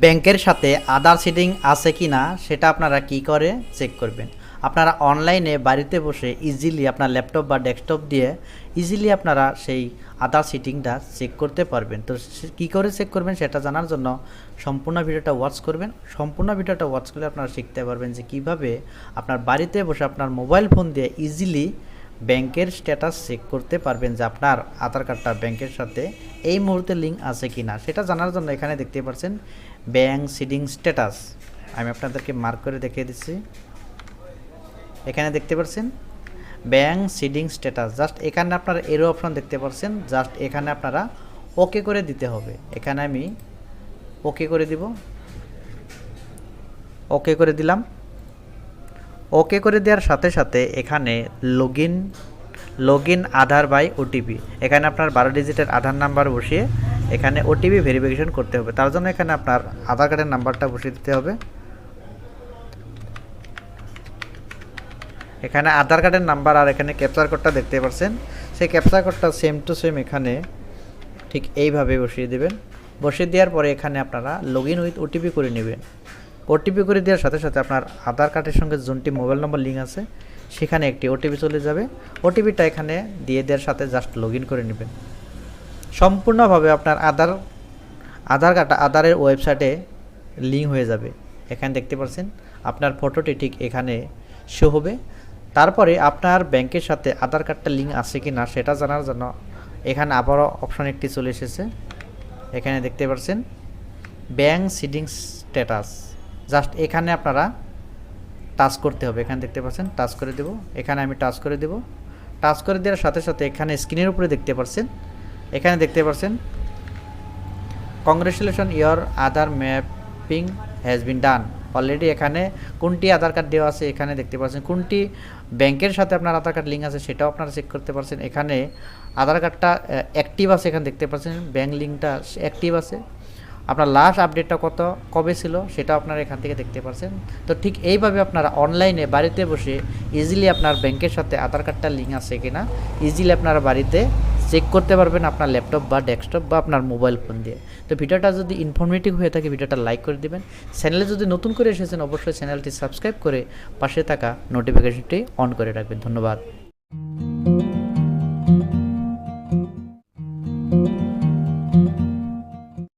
ব্যাংকের সাথে আদার সিটিং আছে কি না সেটা আপনারা কি করে চেক করবেন। আপনারা অনলাইনে বাড়িতে বসে ইজিলি আপনার ল্যাপটপ বা ডেস্কটপ দিয়ে ইজিলি আপনারা সেই আদার সিটিংটা চেক করতে পারবেন। তো কী করে চেক করবেন সেটা জানার জন্য সম্পূর্ণ ভিডিওটা ওয়াচ করবেন। সম্পূর্ণ ভিডিওটা ওয়াচ করলে আপনারা শিখতে পারবেন যে কিভাবে আপনার বাড়িতে বসে আপনার মোবাইল ফোন দিয়ে ইজিলি ব্যাংকের স্ট্যাটাস চেক করতে পারবেন যে আপনার আধার কার্ডটা ব্যাংকের সাথে এই মুহূর্তে লিঙ্ক আছে কি না সেটা জানার জন্য এখানে দেখতে পাচ্ছেন ব্যাংক সিডিং স্ট্যাটাস। আমি আপনাদেরকে মার্ক করে দেখিয়ে দিচ্ছি। এখানে দেখতে পাচ্ছেন ব্যাংক সিডিং স্ট্যাটাস। জাস্ট এখানে আপনারা এরো অপশন দেখতে পাচ্ছেন, জাস্ট এখানে আপনারা ওকে করে দিতে হবে। এখানে আমি ওকে করে দিব, ওকে করে দিলাম। ওকে করে দেওয়ার সাথে সাথে এখানে log in Aadhaar by OTP, এখানে আপনার 12 ডিজিটের আধার নাম্বার বসিয়ে এখানে ওটিপি ভেরিফিকেশন করতে হবে। তার জন্য এখানে আপনার আধার কার্ডের নাম্বারটা বসিয়ে দিতে হবে। এখানে আধার কার্ডের নাম্বার আর এখানে ক্যাপচার কোডটা দেখতে পাচ্ছেন, সেই ক্যাপচার কোডটা সেম টু সেম এখানে ঠিক এইভাবে বসিয়ে দেবেন। বসিয়ে দেওয়ার পরে এখানে আপনারা লগ ইন উইথ ওটিপি করে নেবেন। ওটিপি করে দেওয়ার সাথে সাথে আপনার আধার কার্ডের সঙ্গে যোনটি মোবাইল নম্বর লিঙ্ক আছে সেখানে একটি ওটিপি চলে যাবে। ওটিপিটা এখানে দিয়ে দেওয়ার সাথে জাস্ট লগ ইন করে নেবেন। সম্পূর্ণভাবে আপনার আধার কার্ডটা আধারের ওয়েবসাইটে লিঙ্ক হয়ে যাবে। এখানে দেখতে পাচ্ছেন আপনার ফটোটি ঠিক এখানে শো হবে। তারপরে আপনার ব্যাংকের সাথে আধার কার্ডটা লিঙ্ক আছে কি না সেটা জানার জন্য এখানে আবারও অপশন একটি চলে এসেছে। এখানে দেখতে পাচ্ছেন ব্যাংক সিডিং স্ট্যাটাস। জাস্ট এখানে আপনারা টাচ করতে হবে। এখানে দেখতে পাচ্ছেন টাচ করে দেব। এখানে আমি টাচ করে দেব। টাচ করে দেওয়ার সাথে সাথে এখানে স্ক্রিনের উপরে দেখতে পাচ্ছেন, এখানে দেখতে পাচ্ছেন congratulation your Aadhaar mapping has been done. Already এখানে কোনটি আধার কার্ড দেওয়া আছে এখানে দেখতে পাচ্ছেন, কোনটি ব্যাংকের সাথে আপনার আধার কার্ড লিঙ্ক আছে সেটাও আপনারা চেক করতে পারছেন। এখানে আধার কার্ডটা অ্যাক্টিভ আছে, এখানে দেখতে পাচ্ছেন ব্যাংক লিঙ্কটা অ্যাক্টিভ আছে। আপনার লাস্ট আপডেটটা কবে ছিল সেটাও আপনারা এখান থেকে দেখতে পাচ্ছেন। তো ঠিক এইভাবে আপনারা অনলাইনে বাড়িতে বসে ইজিলি আপনার ব্যাংকের সাথে আধার কার্ডটা লিঙ্ক আছে কিনা ইজিলি আপনারা বাড়িতে চেক করতে পারবেন আপনার ল্যাপটপ বা ডেস্কটপ বা আপনার মোবাইল ফোন দিয়ে। তো ভিডিওটা যদি ইনফরমেটিভ হয়ে থাকে ভিডিওটা লাইক করে দিবেন। চ্যানেলে যদি নতুন করে এসেছেন অবশ্যই চ্যানেলটি সাবস্ক্রাইব করে পাশে থাকা নোটিফিকেশনটি অন করে রাখবেন। ধন্যবাদ।